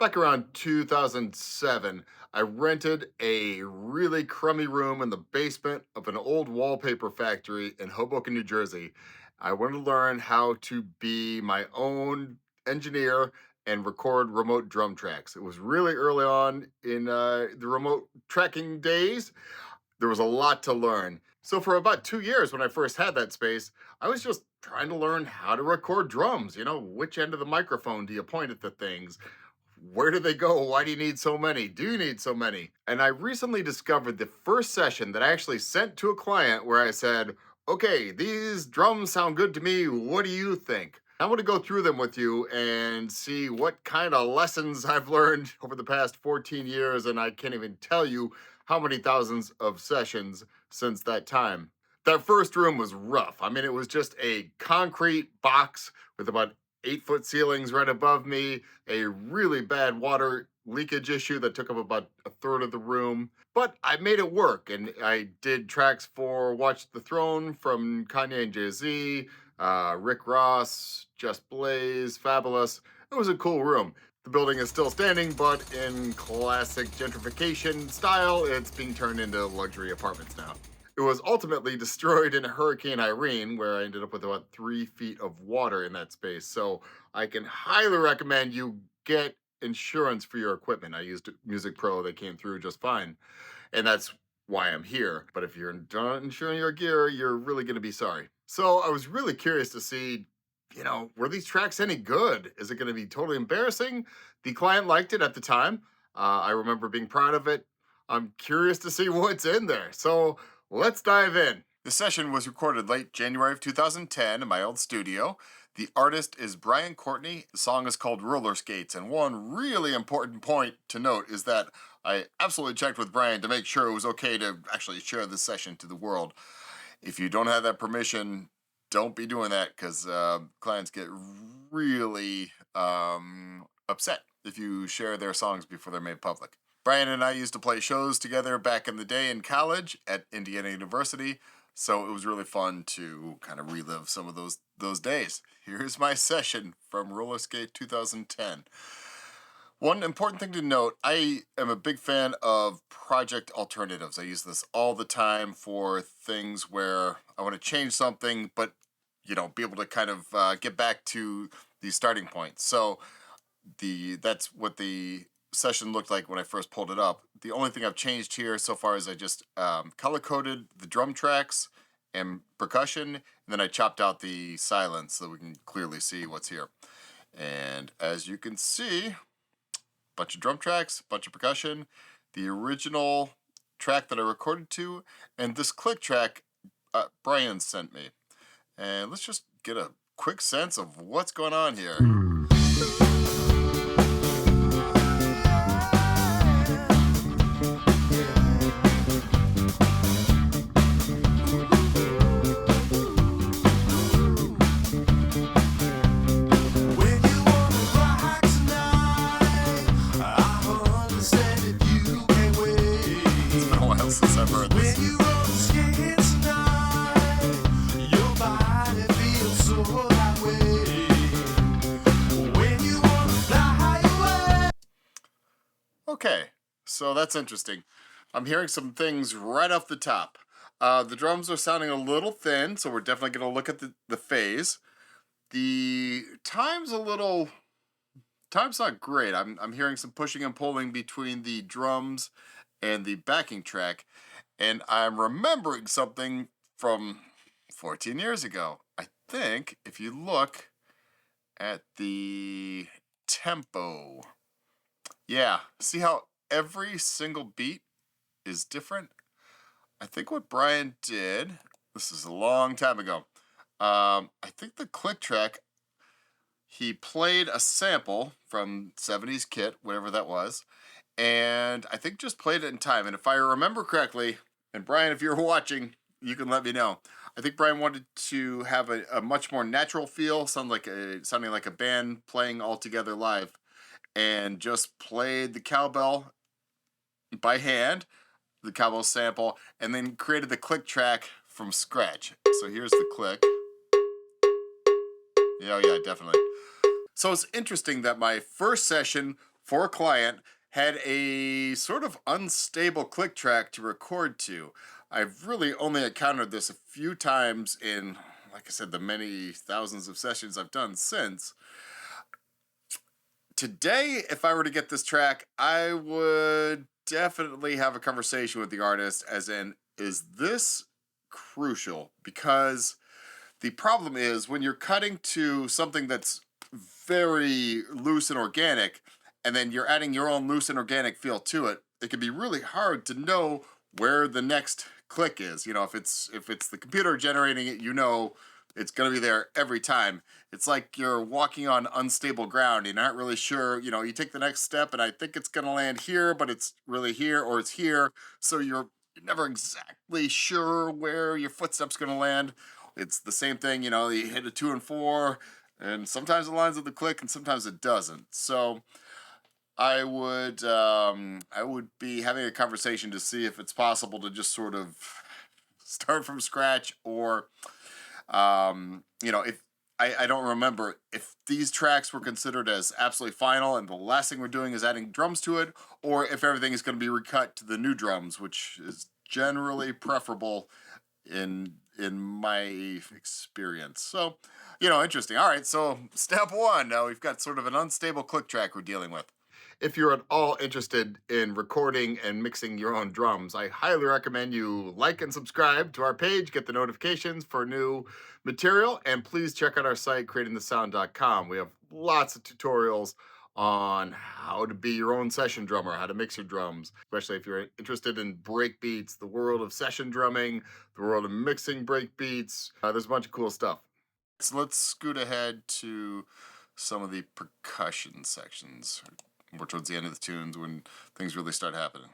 back around 2007, I rented a really crummy room in the basement of an old wallpaper factory in Hoboken, New Jersey. I wanted to learn how to be my own engineer and record remote drum tracks. It was really early on in the remote tracking days. There was a lot to learn. So for about 2 years when I first had that space, I was just trying to learn how to record drums. Which end of the microphone do you point at the things? Where do they go? Why do you need so many? Do you need so many? And I recently discovered the first session that I actually sent to a client where I said, okay, these drums sound good to me. What do you think? I want to go through them with you and see what kind of lessons I've learned over the past 14 years. And I can't even tell you how many thousands of sessions since that time. That first room was rough. I mean, it was just a concrete box with about 8-foot ceilings right above me, a really bad water leakage issue that took up about a third of the room. But I made it work, and I did tracks for Watch the Throne from Kanye and Jay-Z, Rick Ross, Just Blaze, Fabulous. It was a cool room. The building is still standing, but in classic gentrification style, it's being turned into luxury apartments now. It was ultimately destroyed in Hurricane Irene, where I ended up with about 3 feet of water in that space. So I can highly recommend you get insurance for your equipment. I used Music Pro, they came through just fine. And that's why I'm here. But if you're not insuring your gear, you're really going to be sorry. So I was really curious to see, were these tracks any good? Is it going to be totally embarrassing? The client liked it at the time. I remember being proud of it. I'm curious to see what's in there. So let's dive in. The session was recorded late January of 2010 in my old studio. The artist is Brian Courtney. The song is called Roller Skates. And one really important point to note is that I absolutely checked with Brian to make sure it was okay to actually share this session to the world. If you don't have that permission, don't be doing that, because clients get really upset if you share their songs before they're made public. Brian and I used to play shows together back in the day in college at Indiana University, so it was really fun to kind of relive some of those days. Here's my session from Roller Skate 2010. One important thing to note, I am a big fan of project alternatives. I use this all the time for things where I want to change something, but be able to kind of get back to the starting point. So that's what the session looked like when I first pulled it up. The only thing I've changed here so far is I just color-coded the drum tracks and percussion, and then I chopped out the silence so we can clearly see what's here. And as you can see, bunch of drum tracks, bunch of percussion, the original track that I recorded to, and this click track Brian sent me. And let's just get a quick sense of what's going on here. It's been a while since I've heard this. Okay, so that's interesting. I'm hearing some things right off the top. The drums are sounding a little thin, so we're definitely going to look at the phase. The time's not great. I'm hearing some pushing and pulling between the drums and the backing track, and I'm remembering something from 14 years ago. I think if you look at the tempo, yeah, see how every single beat is different? I think what Brian did, this is a long time ago, I think the click track, he played a sample from 70s Kit, whatever that was, and I think just played it in time. And if I remember correctly, and Brian, if you're watching, you can let me know. I think Brian wanted to have a much more natural feel, sounding like a band playing all together live, and just played the cowbell by hand, the cowbell sample, and then created the click track from scratch. So here's the click. Yeah, definitely. So it's interesting that my first session for a client, had a sort of unstable click track to record to. I've really only encountered this a few times in, like I said, the many thousands of sessions I've done since. Today, if I were to get this track, I would definitely have a conversation with the artist, as in, is this crucial? Because the problem is when you're cutting to something that's very loose and organic, and then you're adding your own loose and organic feel to it, it can be really hard to know where the next click is. If it's the computer generating it, it's going to be there every time. It's like you're walking on unstable ground. You're not really sure. You take the next step, and I think it's going to land here, but it's really here or it's here. So you're never exactly sure where your footstep's going to land. It's the same thing, you hit a 2 and 4, and sometimes it lines with the click, and sometimes it doesn't. So I would be having a conversation to see if it's possible to just sort of start from scratch, or if I don't remember if these tracks were considered as absolutely final and the last thing we're doing is adding drums to it, or if everything is going to be recut to the new drums, which is generally preferable in my experience. So, interesting. All right, so step one, now we've got sort of an unstable click track we're dealing with. If you're at all interested in recording and mixing your own drums, I highly recommend you like and subscribe to our page, get the notifications for new material, and please check out our site, creatingthesound.com. We have lots of tutorials on how to be your own session drummer, how to mix your drums, especially if you're interested in break beats, the world of session drumming, the world of mixing break beats. There's a bunch of cool stuff. So let's scoot ahead to some of the percussion sections. More towards the end of the tunes when things really start happening.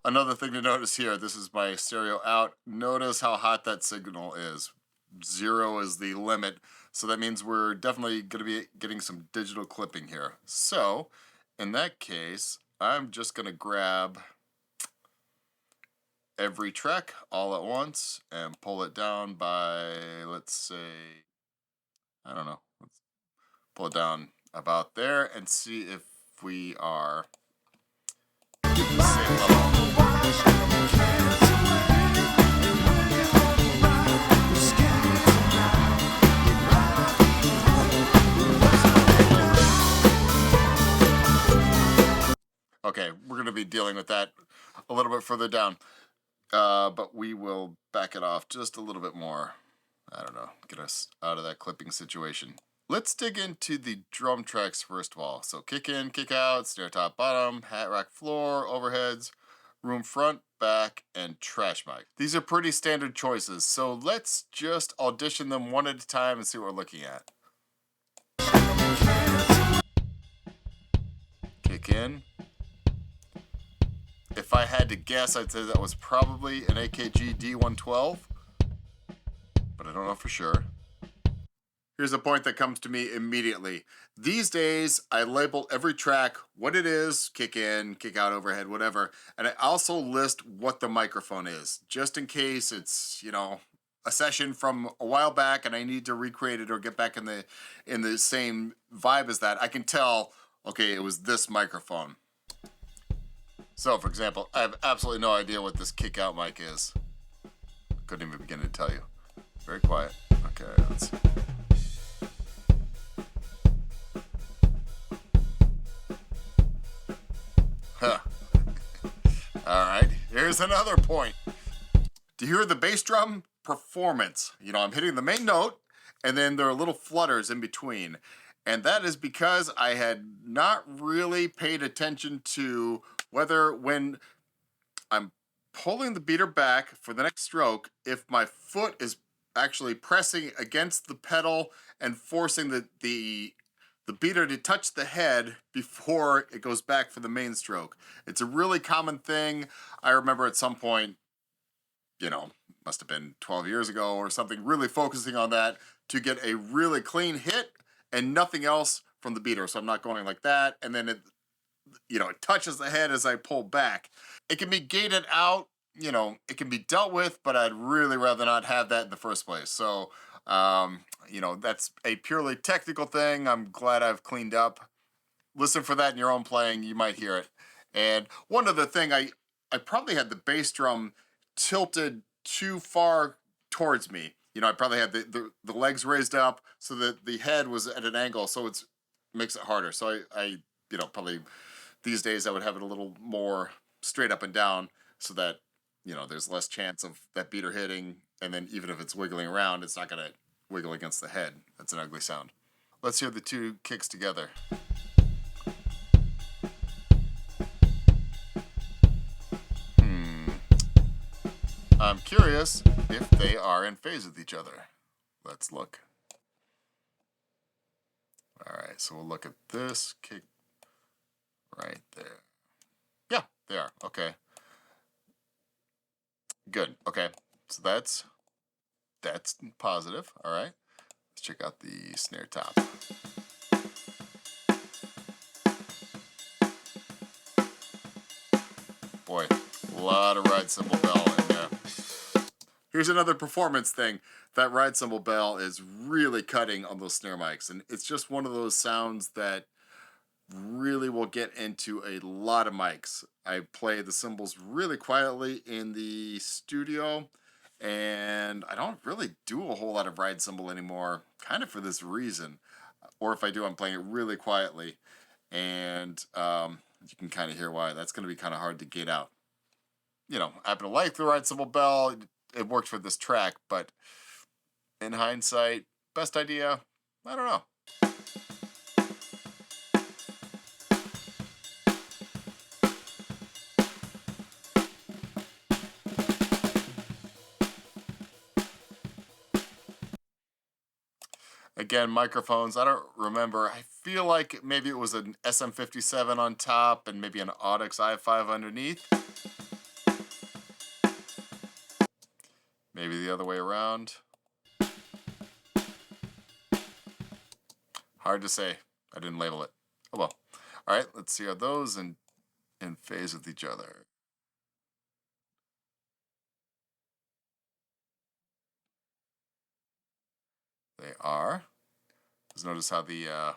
Another thing to notice here, this is my stereo out. Notice how hot that signal is. 0 is the limit. So that means we're definitely going to be getting some digital clipping here. So in that case, I'm just going to grab every track all at once and pull it down by, let's say, I don't know, let's pull it down about there and see if we are at the same level. Okay, we're going to be dealing with that a little bit further down, but we will back it off just a little bit more. I don't know, get us out of that clipping situation. Let's dig into the drum tracks first of all. So kick in, kick out, snare top bottom, hat rack floor, overheads, room front, back, and trash mic. These are pretty standard choices, so let's just audition them one at a time and see what we're looking at. Kick in. If I had to guess, I'd say that was probably an AKG D112, but I don't know for sure. Here's a point that comes to me immediately. These days, I label every track what it is, kick in, kick out, overhead, whatever, and I also list what the microphone is, just in case it's, a session from a while back and I need to recreate it or get back in the same vibe as that. I can tell, okay, it was this microphone. So, for example, I have absolutely no idea what this kick out mic is. Couldn't even begin to tell you. Very quiet. Okay, let's see. Huh. Alright, here's another point. To hear the bass drum performance, I'm hitting the main note, and then there are little flutters in between. And that is because I had not really paid attention to whether when I'm pulling the beater back for the next stroke, if my foot is actually pressing against the pedal and forcing the beater to touch the head before it goes back for the main stroke. It's a really common thing. I remember at some point, must have been 12 years ago or something, really focusing on that to get a really clean hit and nothing else from the beater. So I'm not going like that. And then it, it touches the head as I pull back. It can be gated out, it can be dealt with, but I'd really rather not have that in the first place. So, that's a purely technical thing. I'm glad I've cleaned up. Listen for that in your own playing. You might hear it. And one other thing, I probably had the bass drum tilted too far towards me. I probably had the legs raised up so that the head was at an angle, so it makes it harder. So I probably these days I would have it a little more straight up and down so that, there's less chance of that beater hitting. And then even if it's wiggling around, it's not going to wiggle against the head. That's an ugly sound. Let's hear the two kicks together. I'm curious if they are in phase with each other. Let's look. All right, so we'll look at this kick right there. Yeah, they are. Okay. Good. Okay. So that's positive. All right. Let's check out the snare top. Boy, a lot of ride cymbal bell in there. Here's another performance thing. That ride cymbal bell is really cutting on those snare mics, and it's just one of those sounds that really will get into a lot of mics. I play the cymbals really quietly in the studio, and I don't really do a whole lot of ride cymbal anymore, kind of for this reason. Or if I do, I'm playing it really quietly, and you can kind of hear why. That's going to be kind of hard to get out. I happen to like the ride cymbal bell. It worked for this track, but in hindsight, best idea? I don't know. Again, microphones, I don't remember. I feel like maybe it was an SM57 on top and maybe an Audix i5 underneath. Maybe the other way around. Hard to say. I didn't label it. Oh well. All right, let's see how those in phase with each other. They are. Just notice how the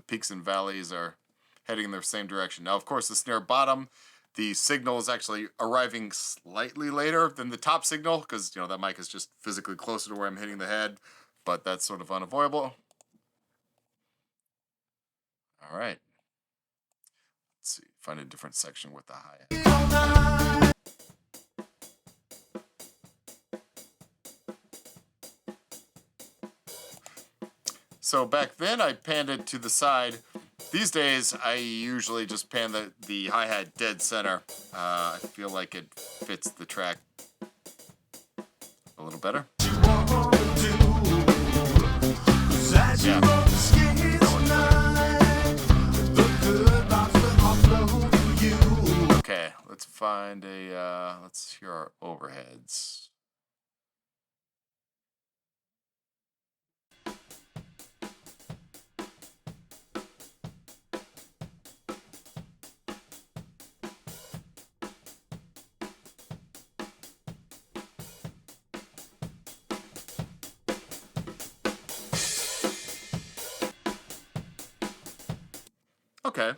peaks and valleys are heading in the same direction. Now, of course, the snare bottom, the signal is actually arriving slightly later than the top signal because, that mic is just physically closer to where I'm hitting the head, but that's sort of unavoidable. All right. Let's see. Find a different section with the hi-hat. So back then I panned it to the side. These days I usually just pan the hi-hat dead center. I feel like it fits the track a little better. Yeah. Okay, let's find let's hear our overheads. Okay,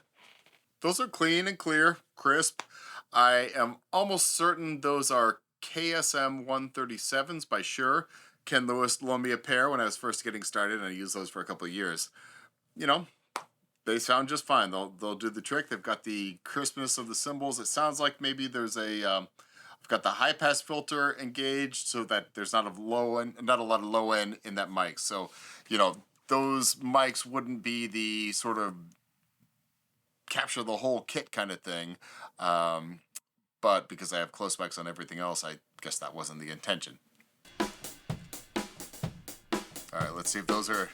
those are clean and clear, crisp. I am almost certain those are KSM 137s by Shure. Ken Lewis loaned me a pair when I was first getting started, and I used those for a couple of years. They sound just fine. They'll do the trick. They've got the crispness of the cymbals. It sounds like maybe there's I've got the high pass filter engaged so that there's not a lot of low end in that mic. So, those mics wouldn't be the sort of capture the whole kit kind of thing. But because I have close mics on everything else, I guess that wasn't the intention. All right, let's see if those are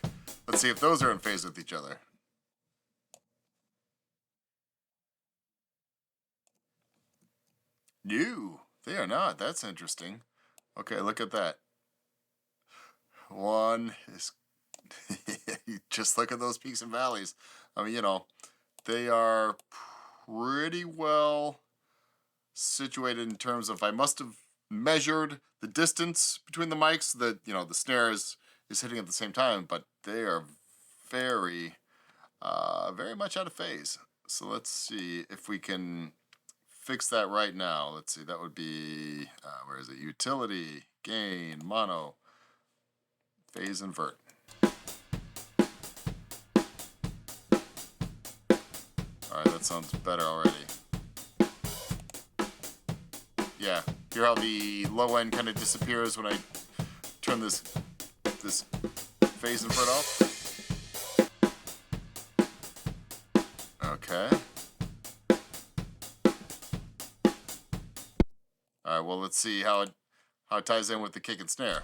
in phase with each other. No, they are not. That's interesting. Okay, look at that. One is Just look at those peaks and valleys. I mean, they are pretty well situated in terms of I must have measured the distance between the mics that the snare is hitting at the same time, but they are very very much out of phase. So let's see if we can fix that right now. Let's see, that would be where is it? Utility, gain, mono, phase invert. All right, that sounds better already. Yeah, hear how the low end kind of disappears when I turn this phase invert off? Okay. All right, well, let's see how it ties in with the kick and snare.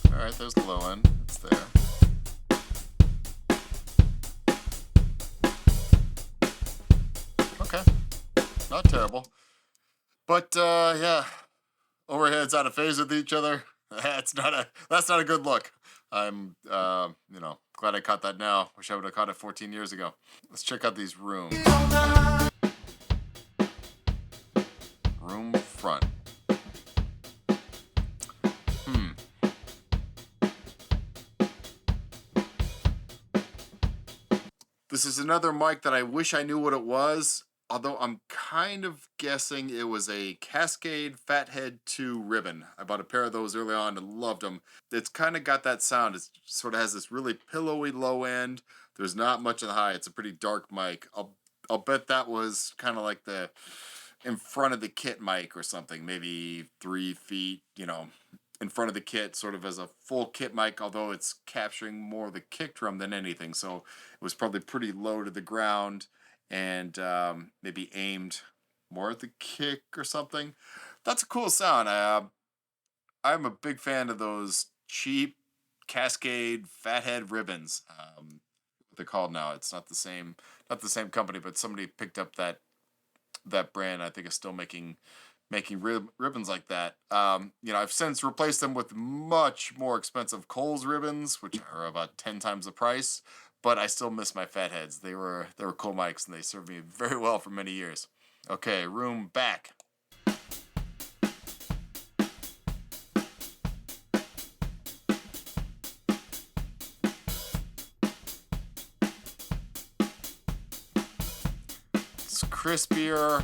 All right, there's the low end. It's there. Okay, not terrible. But yeah, overheads out of phase with each other. That's not a good look. I'm glad I caught that now. Wish I would have caught it 14 years ago. Let's check out these rooms. Room front. This is another mic that I wish I knew what it was, although I'm kind of guessing it was a Cascade Fathead 2 ribbon. I bought a pair of those early on and loved them. It's kind of got that sound. It sort of has this really pillowy low end. There's not much of the high. It's a pretty dark mic. I'll bet that was kind of like the in front of the kit mic or something, maybe 3 feet, in front of the kit, sort of as a full kit mic, although it's capturing more of the kick drum than anything. So it was probably pretty low to the ground and maybe aimed more at the kick or something. That's a cool sound. I'm a big fan of those cheap Cascade Fathead ribbons. What they're called now. It's not the same company, but somebody picked up that brand. I think is still making ribbons like that. I've since replaced them with much more expensive Kohl's ribbons, which are about 10 times the price. But I still miss my Fatheads. They were cool mics, and they served me very well for many years. Okay, room back. It's crispier.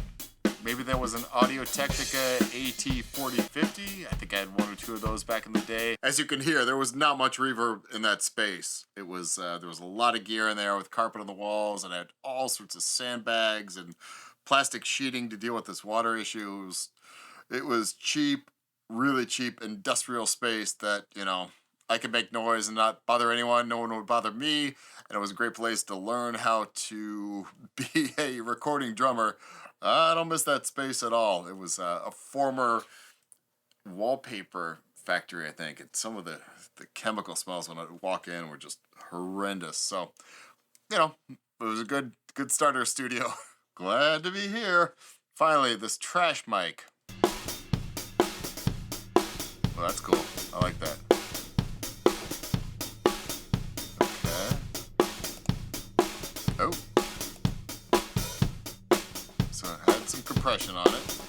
Maybe there was an Audio-Technica AT4050. I think I had 1 or 2 of those back in the day. As you can hear, there was not much reverb in that space. It was there was a lot of gear in there with carpet on the walls, and I had all sorts of sandbags and plastic sheeting to deal with this water issue. It was cheap, really cheap industrial space that, I could make noise and not bother anyone. No one would bother me. And it was a great place to learn how to be a recording drummer. I don't miss that space at all. It was a former wallpaper factory, I think. And some of the chemical smells when I walk in were just horrendous. So, it was a good starter studio. Glad to be here. Finally, this trash mic. Well, that's cool. I like that. Okay. Oh. So it had some compression on it.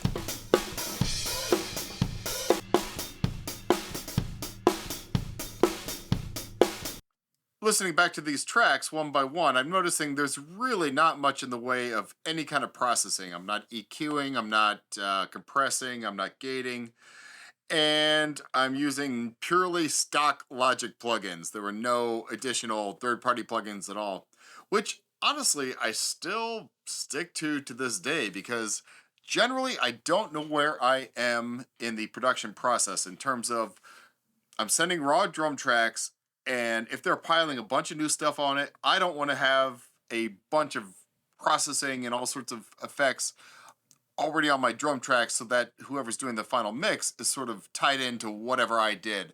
Listening back to these tracks one by one, I'm noticing there's really not much in the way of any kind of processing. I'm not EQing, I'm not compressing, I'm not gating, and I'm using purely stock Logic plugins. There were no additional third-party plugins at all, which honestly I still stick to this day, because generally I don't know where I am in the production process in terms of I'm sending raw drum tracks, and if they're piling a bunch of new stuff on it, I don't want to have a bunch of processing and all sorts of effects already on my drum tracks, so that whoever's doing the final mix is sort of tied into whatever I did.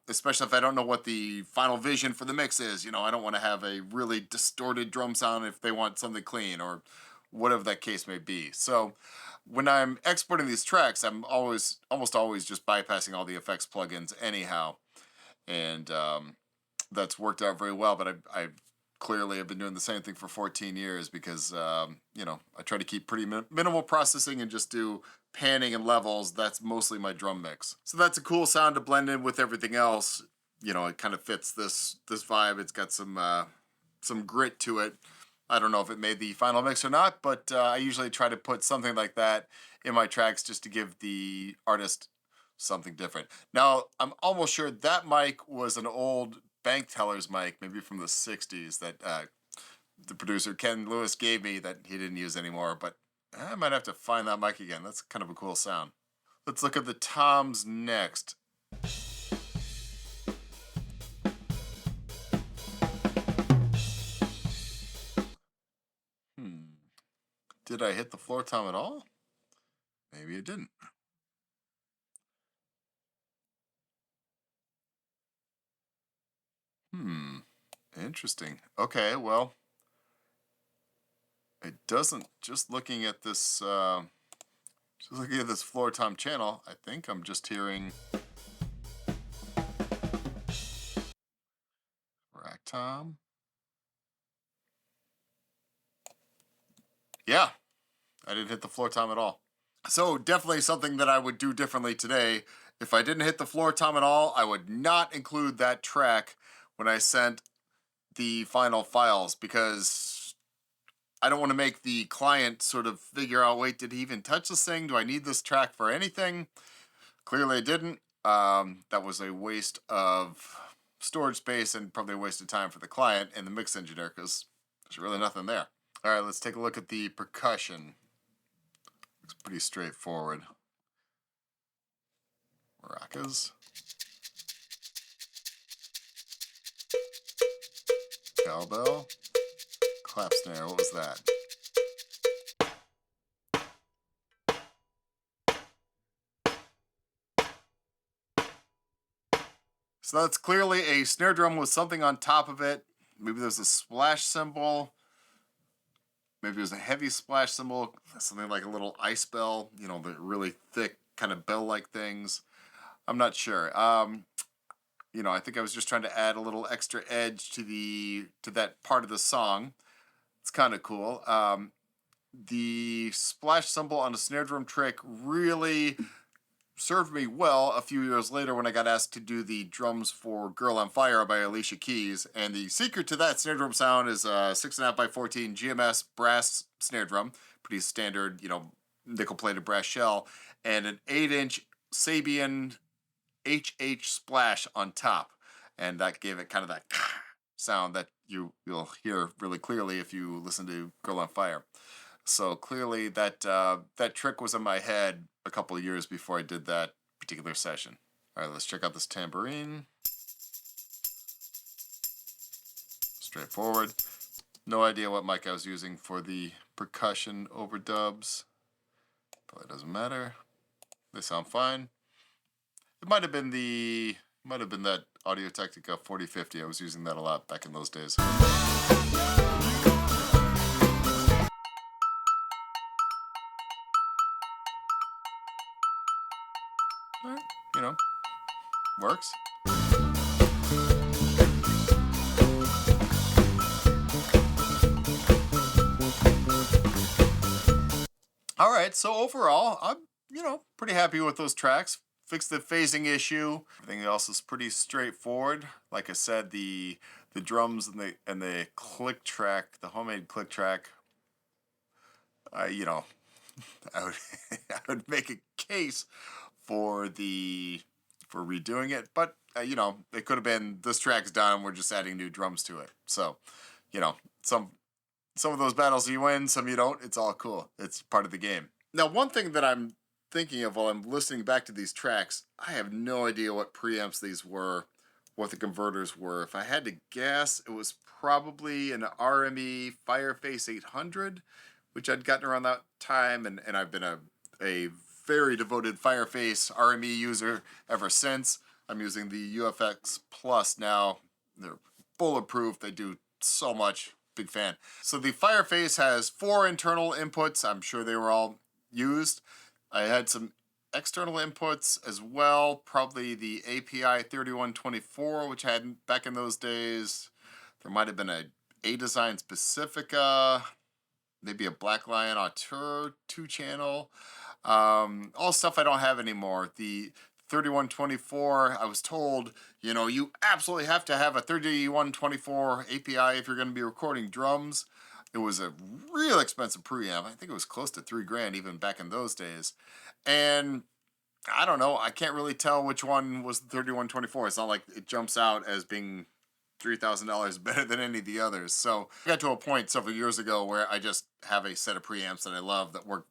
Especially if I don't know what the final vision for the mix is. I don't want to have a really distorted drum sound if they want something clean, or whatever that case may be. So when I'm exporting these tracks, I'm almost always just bypassing all the effects plugins anyhow, and that's worked out very well. But I clearly have been doing the same thing for 14 years because I try to keep pretty minimal processing and just do panning and levels. That's mostly my drum mix. So that's a cool sound to blend in with everything else. It kind of fits this vibe. It's got some grit to it. I don't know if it made the final mix or not, but I usually try to put something like that in my tracks just to give the artist something different. Now, I'm almost sure that mic was an old bank teller's mic, maybe from the 60s, that the producer Ken Lewis gave me that he didn't use anymore, but I might have to find that mic again. That's kind of a cool sound. Let's look at the toms next. Did I hit the floor tom at all? Maybe it didn't. Interesting. Okay, well, it doesn't. Just looking at this floor tom channel, I think I'm just hearing rack tom. Yeah, I didn't hit the floor tom at all. So definitely something that I would do differently today. If I didn't hit the floor tom at all, I would not include that track when I sent the final files, because I don't want to make the client sort of figure out, wait, did he even touch this thing? Do I need this track for anything? Clearly I didn't. That was a waste of storage space and probably a waste of time for the client and the mix engineer, because there's really nothing there. All right, let's take a look at the percussion. Looks pretty straightforward. Maracas. Cowbell. Clap snare, what was that? So that's clearly a snare drum with something on top of it. Maybe there's a splash cymbal. Maybe there's a heavy splash cymbal, something like a little ice bell, the really thick kind of bell-like things. I'm not sure. I think I was just trying to add a little extra edge to that part of the song. It's kind of cool. The splash cymbal on a snare drum trick really served me well a few years later when I got asked to do the drums for Girl on Fire by Alicia Keys. And the secret to that snare drum sound is a 6.5 by 14 GMS brass snare drum, pretty standard, nickel-plated brass shell, and an 8-inch Sabian HH splash on top. And that gave it kind of that sound that you'll hear really clearly if you listen to Girl on Fire. So clearly that trick was in my head a couple of years before I did that particular session. All right, let's check out this tambourine. Straightforward. No idea what mic I was using for the percussion overdubs. Probably doesn't matter. They sound fine. It might have been that Audio-Technica 4050. I was using that a lot back in those days. Works. All right, so overall, I'm, pretty happy with those tracks. Fixed the phasing issue. Everything else is pretty straightforward. Like I said, the drums and the click track, the homemade click track, I would I would make a case for redoing it, but it could have been, this track's done, we're just adding new drums to it. So, some of those battles you win, some you don't. It's all cool. It's part of the game. Now, one thing that I'm thinking of while I'm listening back to these tracks, I have no idea what preamps these were, what the converters were. If I had to guess, it was probably an RME Fireface 800, which I'd gotten around that time, and I've been a very devoted Fireface RME user ever since. I'm using the UFX Plus now. They're bulletproof. They do so much big fan. So the Fireface has 4 internal inputs. I'm sure they were all used. I had some external inputs as well, probably the API 3124, which I had back in those days. There might have been a Design Specifica, maybe a Black Lion Auteur 2-channel. All stuff I don't have anymore. The 3124, I was told, you know, you absolutely have to have a 3124 API if you're going to be recording drums. It was a real expensive preamp. I think it was close to $3,000 even back in those days. And I don't know, I can't really tell which one was the 3124. It's not like it jumps out as being $3,000 better than any of the others. So I got to a point several years ago where I just have a set of preamps that I love that work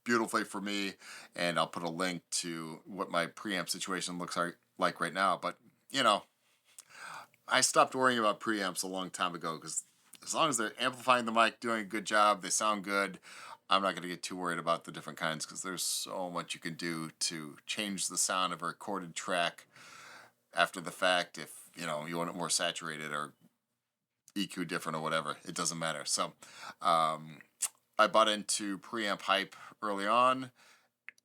beautifully for me, and I'll put a link to what my preamp situation looks like right now. But, you know, I stopped worrying about preamps a long time ago, because as long as they're amplifying the mic, doing a good job, they sound good, I'm not going to get too worried about the different kinds, because there's so much you can do to change the sound of a recorded track after the fact. If, you know, you want it more saturated or EQ different or whatever, it doesn't matter. So I bought into preamp hype early on,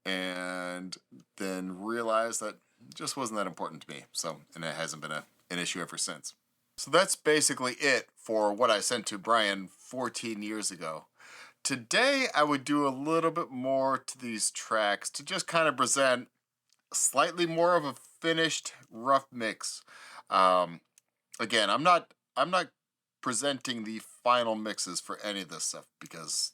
and then realized that it just wasn't that important to me. So, and it hasn't been an issue ever since. So that's basically it for what I sent to Brian 14 years ago. Today, I would do a little bit more to these tracks to just kind of present slightly more of a finished rough mix. Again, I'm not presenting the final mixes for any of this stuff, because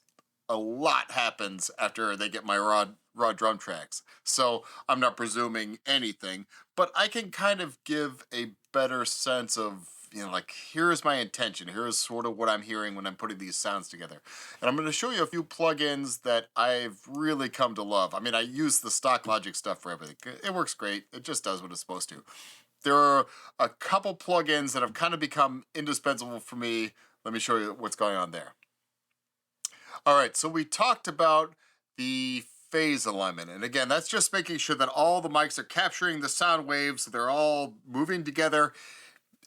a lot happens after they get my raw drum tracks. So I'm not presuming anything, but I can kind of give a better sense of, you know, like, here's my intention. Here's sort of what I'm hearing when I'm putting these sounds together. And I'm going to show you a few plugins that I've really come to love. I mean, I use the stock Logic stuff for everything. It works great. It just does what it's supposed to. There are a couple plugins that have kind of become indispensable for me. Let me show you what's going on there. All right, so we talked about the phase alignment. And again, that's just making sure that all the mics are capturing the sound waves, so they're all moving together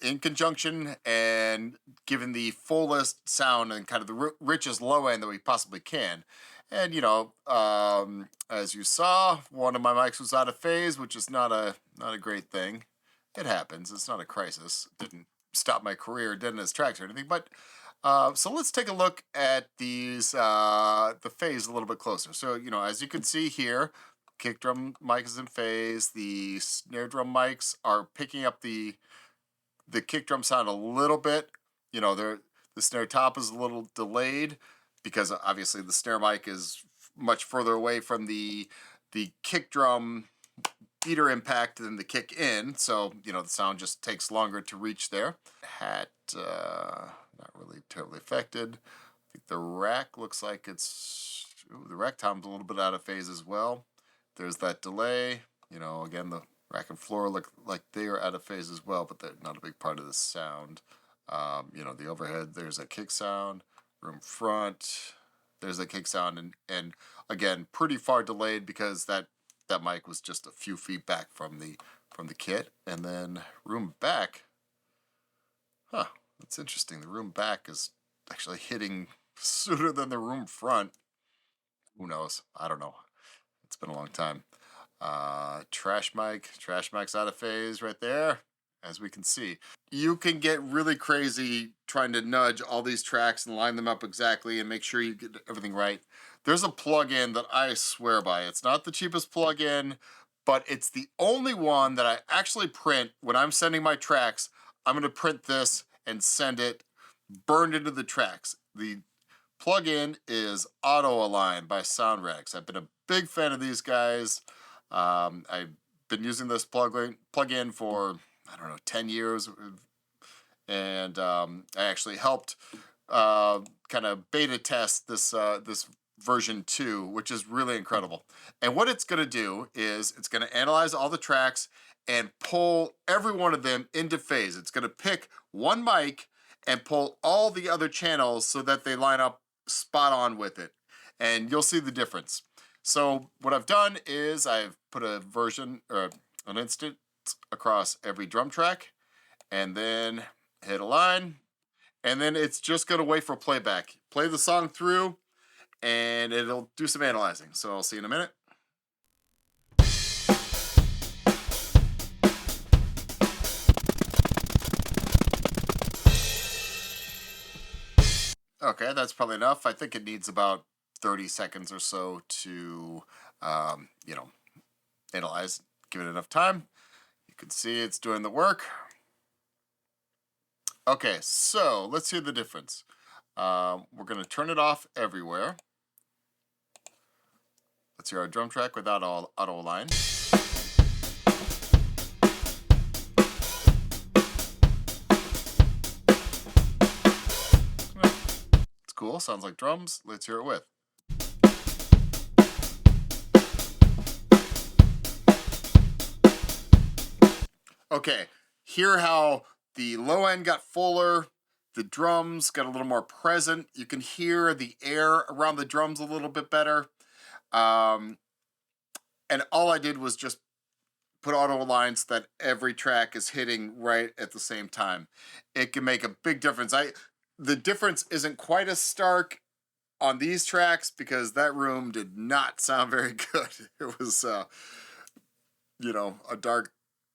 in conjunction and giving the fullest sound and kind of the richest low end that we possibly can. And, you know, as you saw, one of my mics was out of phase, which is not a great thing. It happens. It's not a crisis. It didn't stop my career, didn't his tracks or anything. But so let's take a look at these, the phase a little bit closer. So, you know, as you can see here, kick drum mic is in phase. The snare drum mics are picking up the kick drum sound a little bit. You know, the snare top is a little delayed, because obviously the snare mic is much further away from the kick drum beater impact than the kick in, so, you know, the sound just takes longer to reach there. Hat, not really totally affected. I think the rack looks like it's, the rack tom's a little bit out of phase as well. There's that delay. You know, again, the rack and floor look like they are out of phase as well, but they're not a big part of the sound. You know, the overhead, there's a kick sound. Room front, there's a kick sound, and again, pretty far delayed, because that mic was just a few feet back from the kit. And then room back, that's interesting. The room back is actually hitting sooner than the room front. Who knows? I don't know. It's been a long time. Trash mic's out of phase right there, as we can see. You can get really crazy trying to nudge all these tracks and line them up exactly and make sure you get everything right. There's a plugin that I swear by. It's not the cheapest plugin, but it's the only one that I actually print when I'm sending my tracks. I'm going to print this and send it burned into the tracks. The plugin is Auto Align by SoundRex. I've been a big fan of these guys. I've been using this plugin for, I don't know, 10 years. And I actually helped kind of beta test this version 2, which is really incredible. And what it's going to do is it's going to analyze all the tracks and pull every one of them into phase. It's going to pick one mic and pull all the other channels so that they line up spot on with it. And you'll see the difference. So what I've done is I've put a version, or an instance across every drum track, and then hit align, And then it's just going to wait for playback. Play the song through, and it'll do some analyzing. So I'll see you in a minute. Okay, that's probably enough. I think it needs about 30 seconds or so to, analyze. Give it enough time. You can see it's doing the work. Okay, so let's hear the difference. We're going to turn it off everywhere. Let's hear our drum track without auto align. It's cool. Sounds like drums. Let's hear it with. Okay, hear how the low end got fuller, the drums got a little more present. You can hear the air around the drums a little bit better. And all I did was just put auto align so that every track is hitting right at the same time. It can make a big difference. The difference isn't quite as stark on these tracks because that room did not sound very good. It was, a dark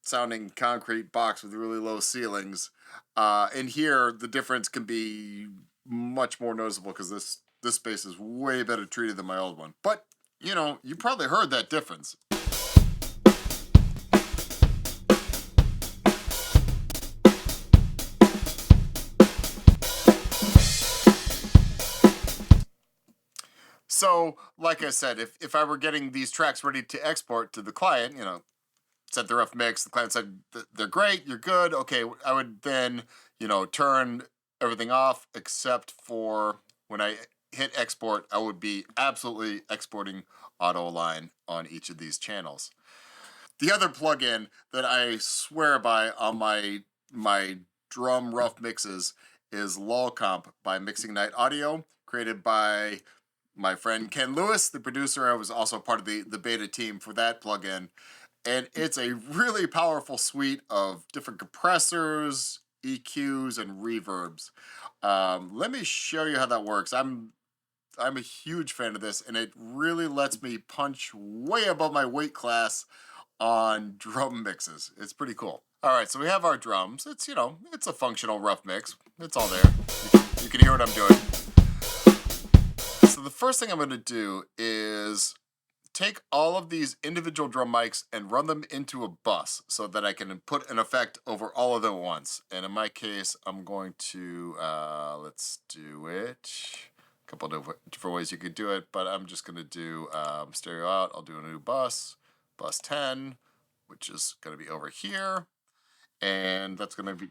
sounding concrete box with really low ceilings. In here, the difference can be much more noticeable because this space is way better treated than my old one. But, you probably heard that difference. So, like I said, if I were getting these tracks ready to export to the client, sent the rough mix, the client said they're great, you're good, okay, I would then, turn everything off except for when I hit export, I would be absolutely exporting auto align on each of these channels. The other plugin that I swear by on my drum rough mixes is Lol Comp by Mixing Night Audio, created by my friend Ken Lewis, the producer. I was also part of the beta team for that plugin. And it's a really powerful suite of different compressors, EQs, and reverbs. Let me show you how that works. I'm a huge fan of this, and it really lets me punch way above my weight class on drum mixes. It's pretty cool. All right, so we have our drums. It's, it's a functional rough mix. It's all there. You can hear what I'm doing. So the first thing I'm going to do is take all of these individual drum mics and run them into a bus so that I can put an effect over all of them at once. And in my case, I'm going to, let's do it. A couple of different ways you could do it, but I'm just going to do stereo out. I'll do a new bus 10, which is going to be over here. And that's going to be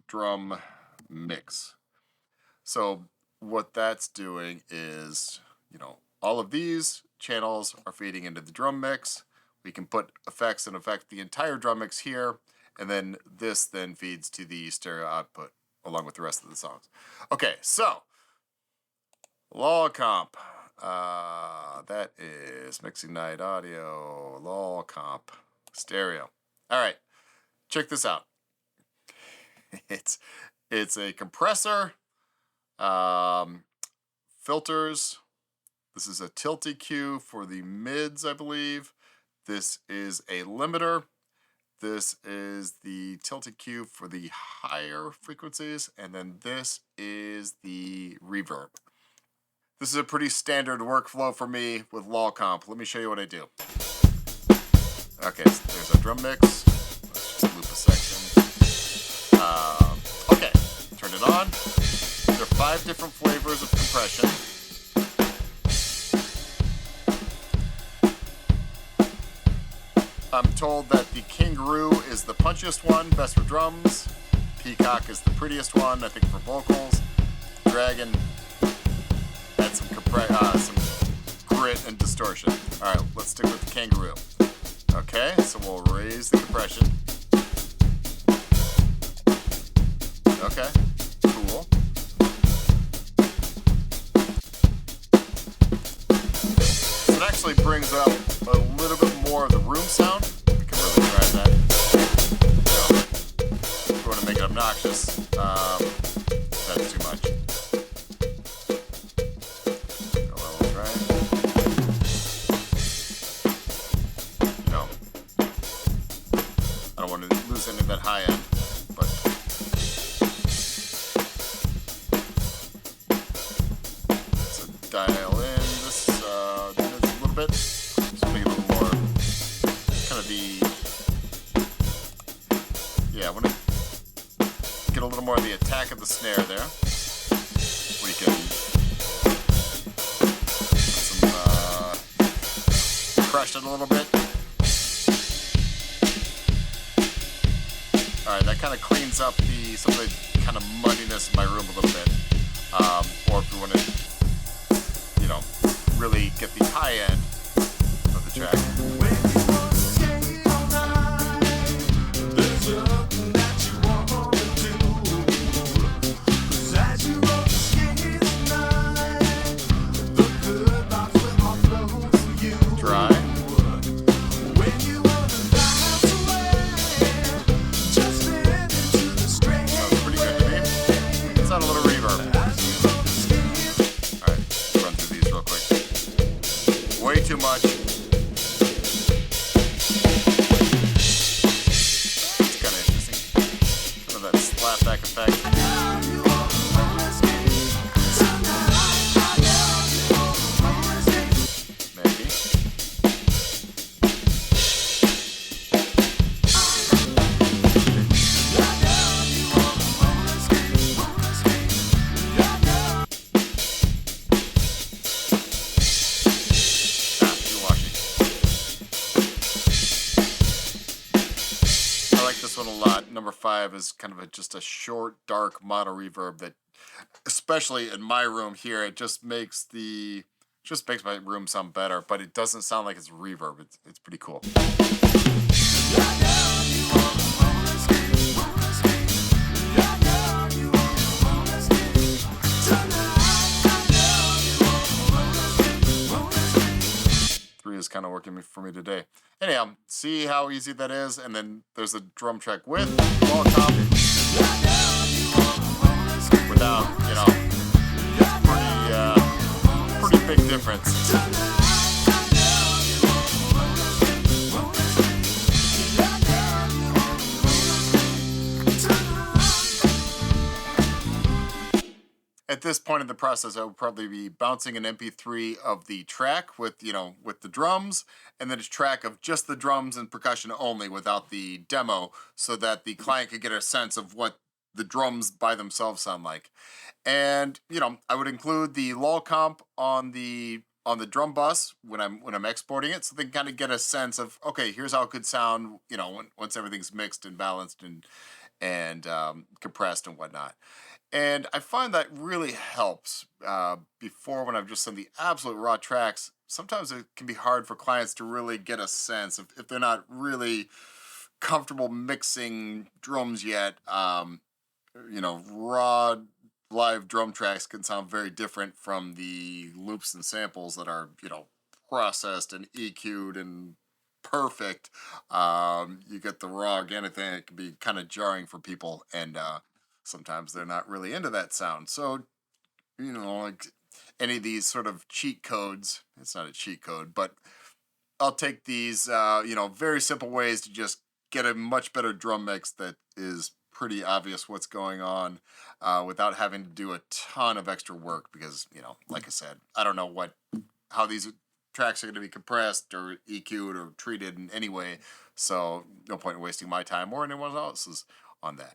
drum mix. So what that's doing is, all of these channels are feeding into the drum mix. We can put effects and affect the entire drum mix here, and then this then feeds to the stereo output along with the rest of the songs. Okay, so Lol Comp. That is Mixing Night Audio, Lol Comp, stereo. All right, check this out. It's a compressor, filters. This is a tilt EQ for the mids, I believe. This is a limiter. This is the tilt EQ for the higher frequencies. And then this is the reverb. This is a pretty standard workflow for me with Lol Comp. Let me show you what I do. Okay, so there's a drum mix. Let's just loop a section. Okay, turn it on. There are 5 different flavors of compression. I'm told that the Kangaroo is the punchiest one, best for drums. Peacock is the prettiest one, I think, for vocals. Dragon had some grit and distortion. All right, let's stick with the Kangaroo. Okay, so we'll raise the compression. Okay, cool. So it actually brings up a little bit more of the room sound. We can really try that. If you want to make it obnoxious. that's too much. Go level, right? No. I don't want to lose any of that high end, but let's dial in this a little bit. Just make it a little more kind of I want to get a little more of the attack of the snare there. We can crush it a little bit. Alright, that kind of cleans up some of the kind of muddiness in my room a little bit. Or if we want to, really get the high end of the track. Too much. It's kind of interesting. Some of that slapback effect. Maybe. This one a lot. Number 5 is kind of just a short, dark mono reverb that, especially in my room here, it just makes my room sound better, but it doesn't sound like it's reverb. It's pretty cool. Is kind of working for me today. Anyhow, see how easy that is, and then there's a drum track with wall top without, pretty big difference. At this point in the process, I would probably be bouncing an MP3 of the track with the drums, and then a track of just the drums and percussion only without the demo, so that the client could get a sense of what the drums by themselves sound like. And I would include the lull comp on the drum bus when I'm exporting it, so they can kind of get a sense of, okay, here's how it could sound, once everything's mixed and balanced and compressed and whatnot. And I find that really helps. Before, when I've just done the absolute raw tracks, sometimes it can be hard for clients to really get a sense of, if they're not really comfortable mixing drums yet. Raw live drum tracks can sound very different from the loops and samples that are, processed and EQ'd and perfect. You get the raw organic thing. It can be kind of jarring for people, and sometimes they're not really into that sound. So, like any of these sort of cheat codes, it's not a cheat code, but I'll take these, very simple ways to just get a much better drum mix that is pretty obvious what's going on, without having to do a ton of extra work, because, like I said, I don't know how these tracks are going to be compressed or EQ'd or treated in any way, so no point in wasting my time or anyone else's on that.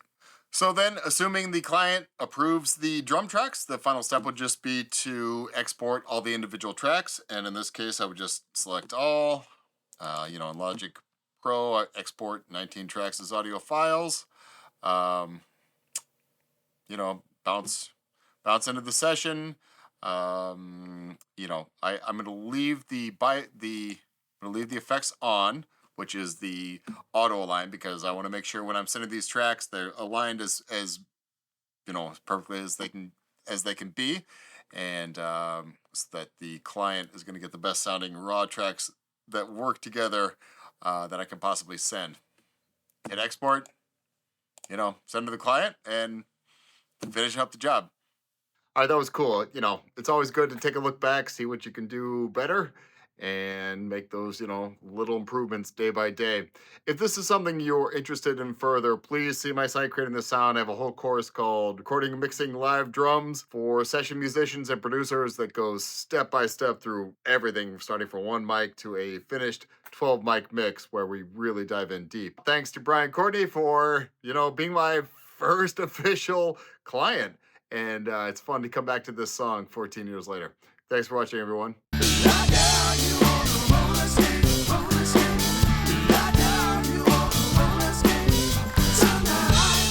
So then, assuming the client approves the drum tracks, the final step would just be to export all the individual tracks. And in this case, I would just select all, in Logic Pro, I export 19 tracks as audio files. Bounce into the session. I'm going to leave the effects on, which is the auto align, because I want to make sure when I'm sending these tracks, they're aligned as perfectly as they can be, and so that the client is going to get the best sounding raw tracks that work together, that I can possibly send. Hit export, send to the client, and finishing up the job. All right, that was cool. It's always good to take a look back, see what you can do better, and make those, little improvements day by day. If this is something you're interested in further, please see my site, Creating the Sound. I have a whole course called Recording and Mixing Live Drums for session musicians and producers that goes step by step through everything, starting from one mic to a finished 12 mic mix where we really dive in deep. Thanks to Brian Courtney for, being my first official client. And it's fun to come back to this song 14 years later. Thanks for watching, everyone.